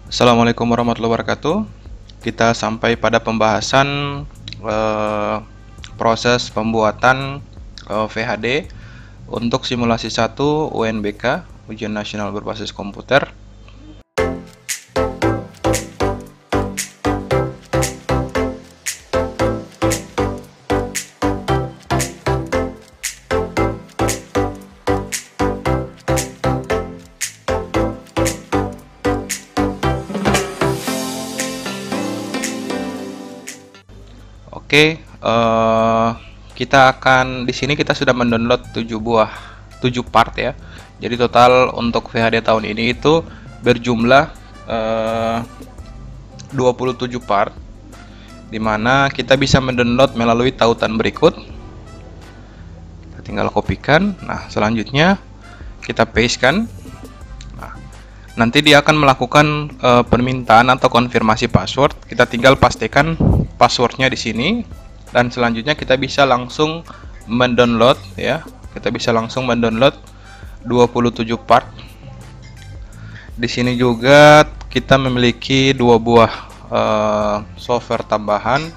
Assalamualaikum warahmatullahi wabarakatuh. Kita sampai pada pembahasan proses pembuatan VHD untuk simulasi 1 UNBK, Ujian Nasional Berbasis Komputer. Oke, kita akan di sini kita sudah mendownload 7 part ya. Jadi total untuk VHD tahun ini itu berjumlah 27 part, dimana kita bisa mendownload melalui tautan berikut. Kita tinggal kopikan. Nah, selanjutnya kita pastekan. Nanti dia akan melakukan permintaan atau konfirmasi password. Kita tinggal pastikan passwordnya di sini, dan selanjutnya kita bisa langsung mendownload ya. Kita bisa langsung mendownload 27 part. Di sini juga kita memiliki 2 buah software tambahan,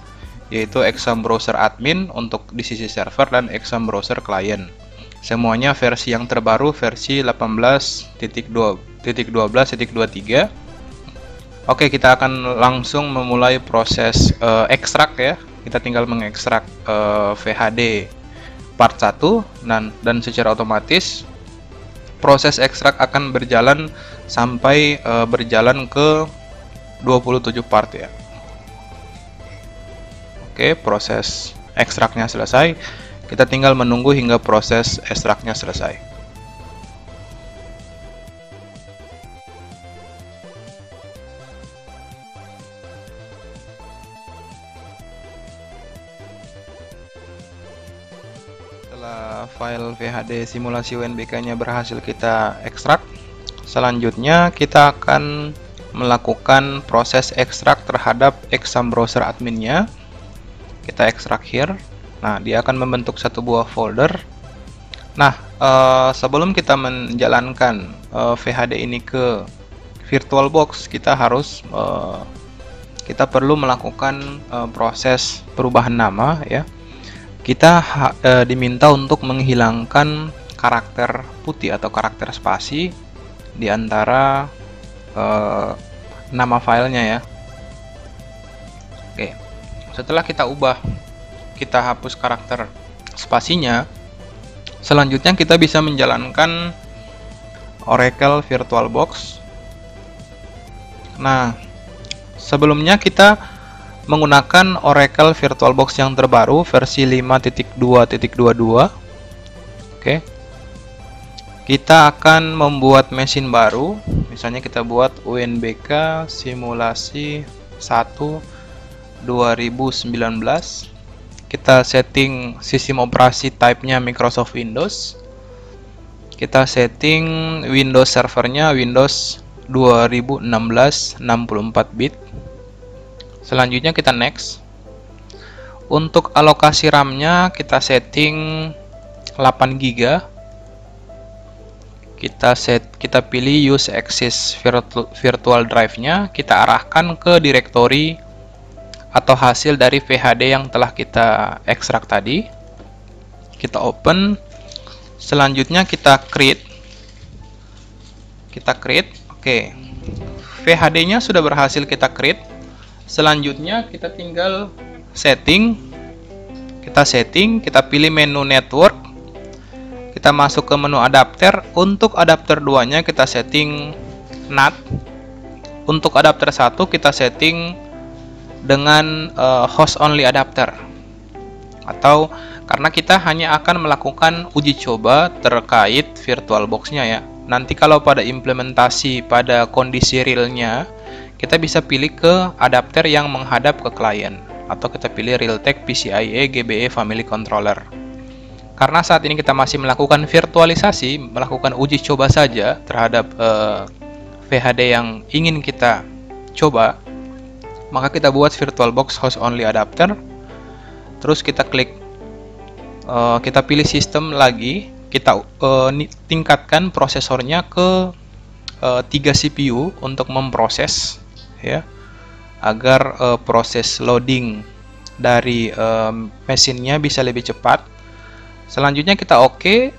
yaitu Exam Browser Admin untuk di sisi server dan Exam Browser Client. Semuanya versi yang terbaru, versi 18.12.23. Oke, kita akan langsung memulai proses ekstrak ya. Kita tinggal mengekstrak VHD part 1 dan secara otomatis proses ekstrak akan berjalan sampai berjalan ke 27 part ya. Oke, proses ekstraknya selesai. Kita tinggal menunggu hingga proses ekstraknya selesai. Setelah file VHD simulasi UNBK-nya berhasil kita ekstrak, selanjutnya kita akan melakukan proses ekstrak terhadap Exam Browser Admin-nya. Kita ekstrak here. Nah, dia akan membentuk satu buah folder. Nah, sebelum kita menjalankan VHD ini ke VirtualBox, kita perlu melakukan proses perubahan nama ya. Kita diminta untuk menghilangkan karakter putih atau karakter spasi di antara nama filenya ya. Oke, setelah kita hapus karakter spasinya, selanjutnya kita bisa menjalankan Oracle VirtualBox. Nah, sebelumnya kita menggunakan Oracle VirtualBox yang terbaru versi 5.2.22. Oke. Kita akan membuat mesin baru. Misalnya kita buat UNBK simulasi 1 2019. Kita setting sistem operasi type-nya Microsoft Windows. Kita setting Windows servernya Windows 2016 64 bit. Selanjutnya kita next. Untuk alokasi RAM-nya kita setting 8 GB. Kita pilih use access virtual drive-nya, kita arahkan ke direktori atau hasil dari VHD yang telah kita ekstrak tadi. Kita open. Selanjutnya kita create. Oke. VHD-nya sudah berhasil kita create. Selanjutnya kita tinggal setting. Kita pilih menu network. Kita masuk ke menu adapter. Untuk adapter 2-nya kita setting NAT. Untuk adapter 1 kita setting dengan host only adapter, atau karena kita hanya akan melakukan uji coba terkait VirtualBox-nya ya. Nanti kalau pada implementasi pada kondisi realnya, kita bisa pilih ke adapter yang menghadap ke klien, atau kita pilih Realtek PCIe GBE Family Controller. Karena saat ini kita masih melakukan virtualisasi, melakukan uji coba saja terhadap VHD yang ingin kita coba, maka kita buat VirtualBox host only adapter. Terus kita klik, kita pilih sistem lagi, kita tingkatkan prosesornya ke 3 CPU untuk memproses ya, agar proses loading dari mesinnya bisa lebih cepat. Selanjutnya kita oke.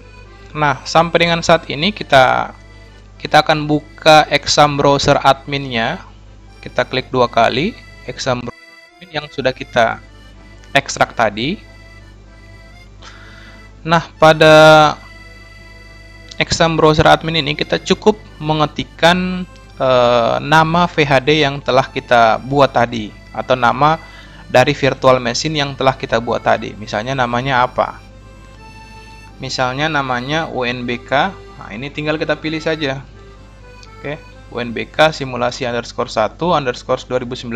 Nah, sampai dengan saat ini kita akan buka exam browser adminnya. Kita klik 2 kali exam browser admin yang sudah kita ekstrak tadi. Nah, pada exam browser admin ini kita cukup mengetikkan nama VHD yang telah kita buat tadi, atau nama dari virtual machine yang telah kita buat tadi. Misalnya namanya apa? Misalnya namanya UNBK. Nah, ini tinggal kita pilih saja. Oke, UNBK simulasi underscore 1 underscore 2019.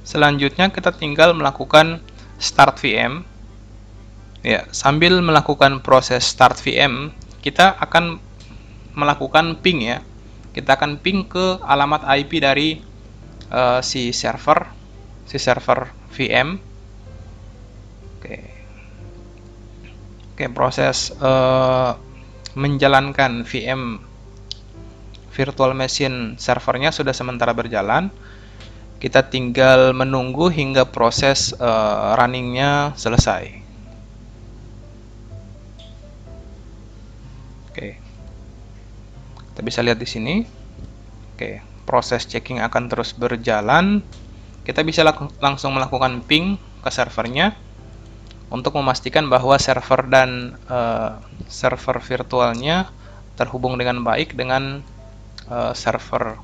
Selanjutnya kita tinggal melakukan start VM. Ya, sambil melakukan proses start VM, kita akan melakukan ping ya. Kita akan ping ke alamat IP dari si server VM. Oke, proses menjalankan VM virtual machine servernya sudah sementara berjalan. Kita tinggal menunggu hingga proses runningnya selesai. Oke, kita bisa lihat di sini. Oke, proses checking akan terus berjalan. Kita bisa langsung melakukan ping ke servernya untuk memastikan bahwa server dan server virtualnya terhubung dengan baik dengan server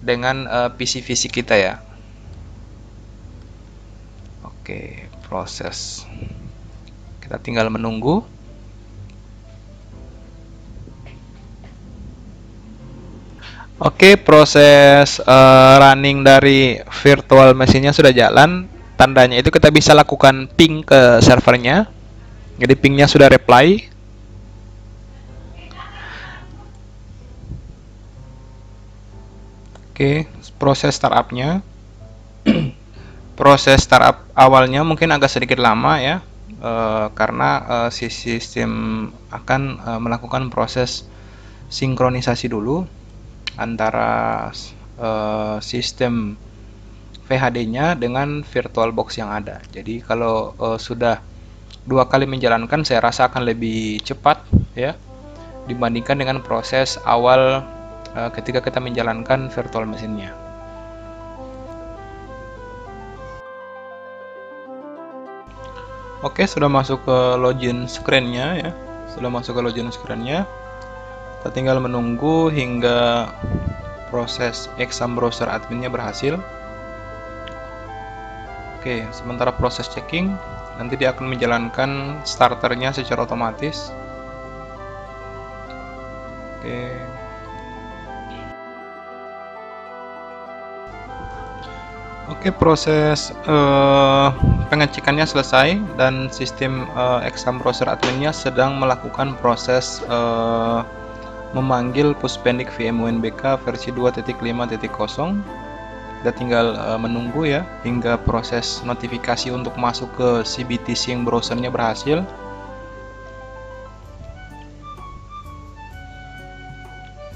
dengan PC fisik kita ya. Oke, proses. Kita tinggal menunggu. Oke, proses running dari virtual machine-nya sudah jalan. Tandanya itu kita bisa lakukan ping ke servernya. Jadi pingnya sudah reply. Oke, proses startup-nya. Proses startup awalnya mungkin agak sedikit lama ya, karena si sistem akan melakukan proses sinkronisasi dulu antara sistem VHD-nya dengan VirtualBox yang ada. Jadi kalau sudah 2 kali menjalankan, saya rasa akan lebih cepat ya dibandingkan dengan proses awal ketika kita menjalankan virtual machine-nya. Oke, sudah masuk ke login screen-nya ya. Sudah masuk ke login screen-nya. Kita tinggal menunggu hingga proses exam browser adminnya berhasil. Oke, sementara proses checking, nanti dia akan menjalankan starternya secara otomatis. Oke, proses pengecekannya selesai dan sistem exam browser adminnya sedang melakukan proses memanggil pushpendik VM UNBK versi 2.5.0. Kita tinggal menunggu ya hingga proses notifikasi untuk masuk ke CBTC yang browsernya berhasil.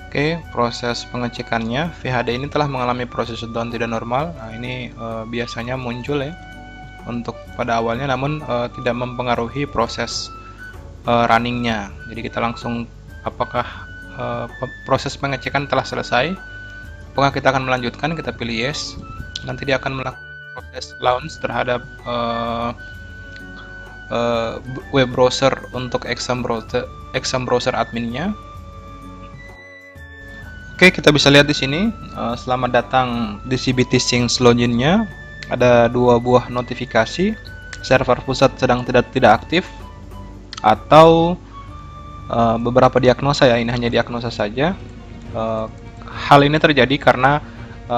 Oke, proses pengecekannya VHD ini telah mengalami proses shutdown tidak normal. Nah, ini biasanya muncul ya untuk pada awalnya, namun tidak mempengaruhi proses runningnya. Jadi kita langsung apakah proses pengecekan telah selesai, apakah kita akan melanjutkan, kita pilih yes. Nanti dia akan melakukan proses launch terhadap web browser untuk exam browser adminnya. Oke, kita bisa lihat di sini, selamat datang di CBTC login-nya. Ada 2 buah notifikasi, server pusat sedang tidak aktif, atau beberapa diagnosa ya, ini hanya diagnosa saja. Hal ini terjadi karena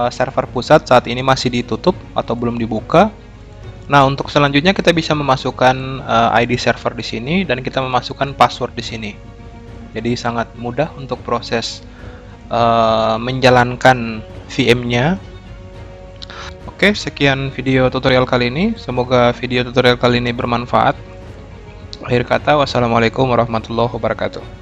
server pusat saat ini masih ditutup atau belum dibuka. Nah, untuk selanjutnya kita bisa memasukkan ID server di sini dan kita memasukkan password di sini. Jadi sangat mudah untuk proses menjalankan VM-nya. Oke, sekian video tutorial kali ini. Semoga video tutorial kali ini bermanfaat. Akhir kata, wassalamualaikum warahmatullahi wabarakatuh.